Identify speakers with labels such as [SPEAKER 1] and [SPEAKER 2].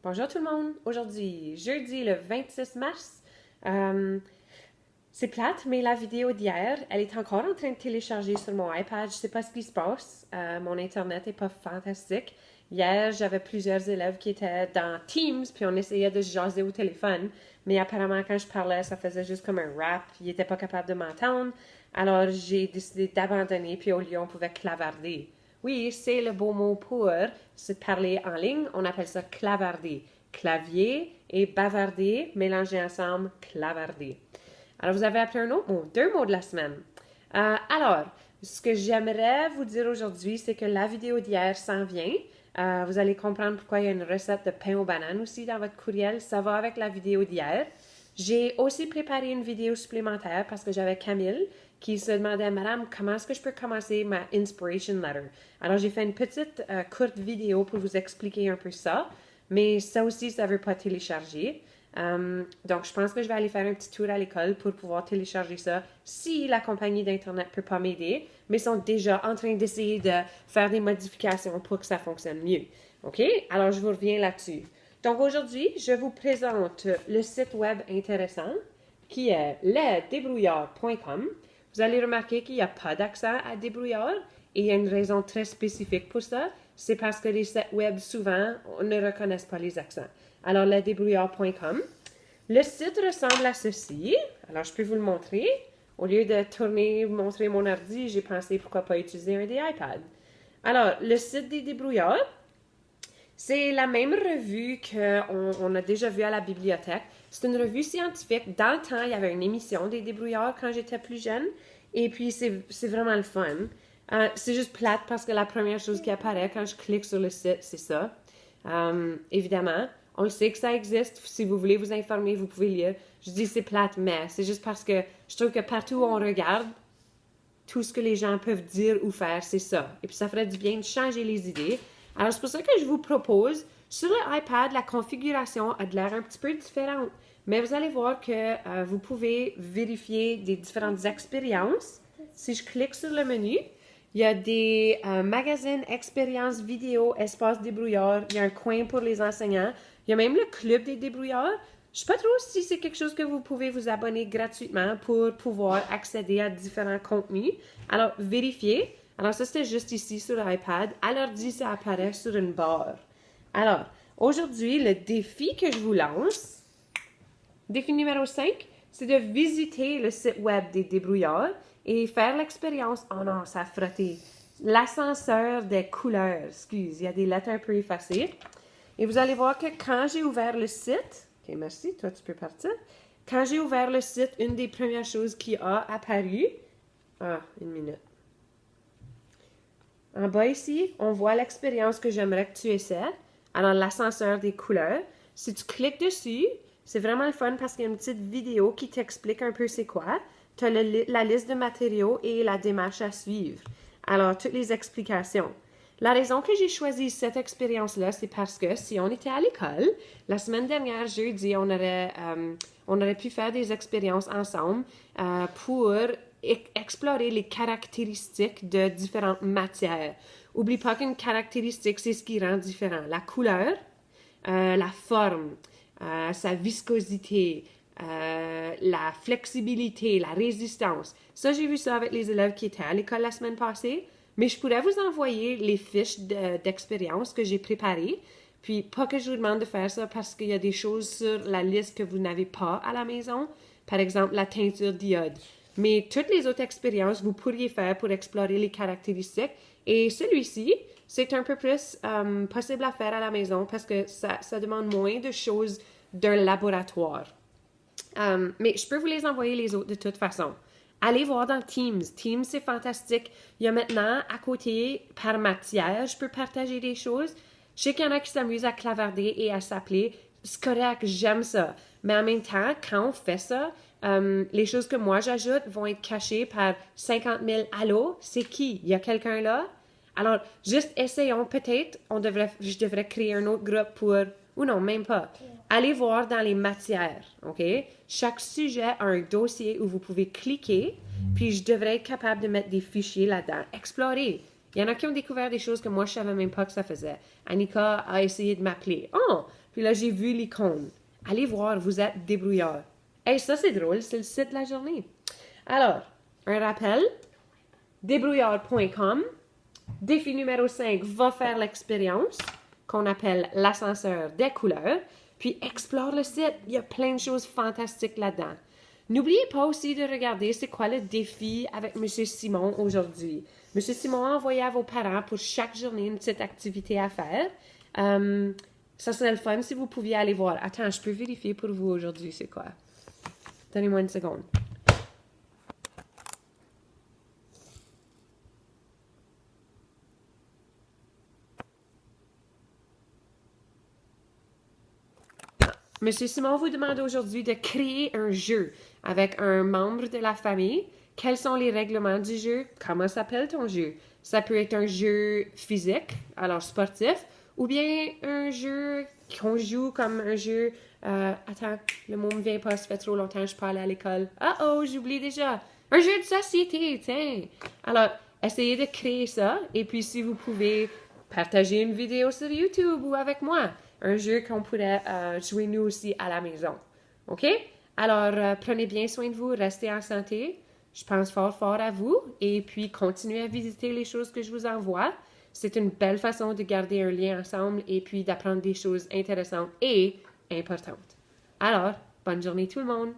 [SPEAKER 1] Bonjour tout le monde. Aujourd'hui, jeudi le 26 mars. C'est plate, mais la vidéo d'hier, elle est encore en train de télécharger sur mon iPad. Je sais pas ce qui se passe. Mon Internet est pas fantastique. Hier, j'avais plusieurs élèves qui étaient dans Teams, puis on essayait de se jaser au téléphone. Mais apparemment, quand je parlais, ça faisait juste comme un rap. Ils n'étaient pas capables de m'entendre. Alors, j'ai décidé d'abandonner, puis au lieu, on pouvait clavarder. Oui, c'est le beau mot pour se parler en ligne. On appelle ça clavarder. Clavier et bavarder mélangés ensemble, clavarder. Alors, vous avez appris un autre mot, deux mots de la semaine. Alors, ce que j'aimerais vous dire aujourd'hui, c'est que la vidéo d'hier s'en vient. Vous allez comprendre pourquoi il y a une recette de pain aux bananes aussi dans votre courriel. Ça va avec la vidéo d'hier. J'ai aussi préparé une vidéo supplémentaire parce que j'avais Camille qui se demandait, Madame, comment est-ce que je peux commencer ma inspiration letter? Alors, j'ai fait une petite courte vidéo pour vous expliquer un peu ça, mais ça aussi, ça ne veut pas télécharger. Donc, je pense que je vais aller faire un petit tour à l'école pour pouvoir télécharger ça si la compagnie d'Internet ne peut pas m'aider, mais ils sont déjà en train d'essayer de faire des modifications pour que ça fonctionne mieux. OK? Alors, je vous reviens là-dessus. Donc, aujourd'hui, je vous présente le site web intéressant qui est lesdébrouillards.com. Vous allez remarquer qu'il n'y a pas d'accent à débrouillard et il y a une raison très spécifique pour ça. C'est parce que les sites web, souvent, ne reconnaissent pas les accents. Alors, lesdébrouillards.com. Le site ressemble à ceci. Alors, je peux vous le montrer. Au lieu de tourner, montrer mon ordi, j'ai pensé pourquoi pas utiliser un des iPads. Alors, le site des débrouillards, c'est la même revue qu'on a déjà vue à la bibliothèque. C'est une revue scientifique. Dans le temps, il y avait une émission des débrouillards quand j'étais plus jeune. Et puis, c'est vraiment le fun. C'est juste plate parce que la première chose qui apparaît quand je clique sur le site, c'est ça. Évidemment, on le sait que ça existe. Si vous voulez vous informer, vous pouvez lire. Je dis c'est plate, mais c'est juste parce que je trouve que partout où on regarde, tout ce que les gens peuvent dire ou faire, c'est ça. Et puis, ça ferait du bien de changer les idées. Alors, c'est pour ça que je vous propose, sur le iPad, la configuration a de l'air un petit peu différente. Mais vous allez voir que vous pouvez vérifier des différentes expériences. Si je clique sur le menu, il y a des magazines, expériences, vidéos, espace débrouillard. Il y a un coin pour les enseignants. Il y a même le club des débrouillards. Je ne sais pas trop si c'est quelque chose que vous pouvez vous abonner gratuitement pour pouvoir accéder à différents contenus. Alors, vérifiez. Alors, ça, c'était juste ici sur l'iPad. À l'ordi, ça apparaît sur une barre. Alors, aujourd'hui, le défi que je vous lance, défi numéro 5, c'est de visiter le site web des débrouillards et faire l'expérience. Oh non, ça a frotté. L'ascenseur des couleurs. Excuse, il y a des lettres un peu effacées. Et vous allez voir que quand j'ai ouvert le site, OK, merci, toi tu peux partir. Quand j'ai ouvert le site, une des premières choses qui a apparu, une minute. En bas ici, on voit l'expérience que j'aimerais que tu essaies. Alors, l'ascenseur des couleurs. Si tu cliques dessus, c'est vraiment le fun parce qu'il y a une petite vidéo qui t'explique un peu c'est quoi. Tu as la liste de matériaux et la démarche à suivre. Alors, toutes les explications. La raison que j'ai choisi cette expérience-là, c'est parce que si on était à l'école, la semaine dernière, jeudi, on aurait pu faire des expériences ensemble pour explorer les caractéristiques de différentes matières. Oublie pas qu'une caractéristique, c'est ce qui rend différent. La couleur, la forme, sa viscosité, la flexibilité, la résistance. Ça, j'ai vu ça avec les élèves qui étaient à l'école la semaine passée. Mais je pourrais vous envoyer les fiches d'expérience que j'ai préparées. Puis, pas que je vous demande de faire ça parce qu'il y a des choses sur la liste que vous n'avez pas à la maison. Par exemple, la teinture d'iode. Mais toutes les autres expériences, vous pourriez faire pour explorer les caractéristiques. Et celui-ci, c'est un peu plus possible à faire à la maison parce que ça demande moins de choses d'un laboratoire. Mais je peux vous les envoyer les autres de toute façon. Allez voir dans Teams. Teams, c'est fantastique. Il y a maintenant, à côté, par matière, je peux partager des choses. Je sais qu'il y en a qui s'amusent à clavarder et à s'appeler. C'est correct, j'aime ça. Mais en même temps, quand on fait ça, les choses que moi j'ajoute vont être cachées par 50 000 « Allô, c'est qui? Il y a quelqu'un là? » Alors, juste essayons. Peut-être, je devrais créer un autre groupe pour... Ou non, même pas. Allez voir dans les matières, OK? Chaque sujet a un dossier où vous pouvez cliquer, puis je devrais être capable de mettre des fichiers là-dedans. Explorer. Il y en a qui ont découvert des choses que moi, je savais même pas que ça faisait. Annika a essayé de m'appeler. Oh, Puis là, j'ai vu l'icône. Allez voir, vous êtes débrouillard. Hey, ça c'est drôle, c'est le site de la journée. Alors, un rappel, débrouillard.com. Défi numéro 5, va faire l'expérience qu'on appelle l'ascenseur des couleurs. Puis explore le site, il y a plein de choses fantastiques là-dedans. N'oubliez pas aussi de regarder c'est quoi le défi avec M. Simon aujourd'hui. M. Simon a envoyé à vos parents pour chaque journée une petite activité à faire. Ça serait le fun si vous pouviez aller voir. Attends, je peux vérifier pour vous aujourd'hui c'est quoi. Donnez-moi une seconde. Monsieur Simon vous demande aujourd'hui de créer un jeu avec un membre de la famille. Quels sont les règlements du jeu? Comment s'appelle ton jeu? Ça peut être un jeu physique, alors sportif, ou bien un jeu qu'on joue comme un jeu... attends, le mot me vient pas, ça fait trop longtemps que je parle à l'école. Oh, j'oublie déjà. Un jeu de société, tiens. Alors, essayez de créer ça, et puis si vous pouvez partager une vidéo sur YouTube ou avec moi. Un jeu qu'on pourrait jouer nous aussi à la maison. OK? Alors, prenez bien soin de vous, restez en santé. Je pense fort à vous et puis continuez à visiter les choses que je vous envoie. C'est une belle façon de garder un lien ensemble et puis d'apprendre des choses intéressantes et importantes. Alors, bonne journée tout le monde!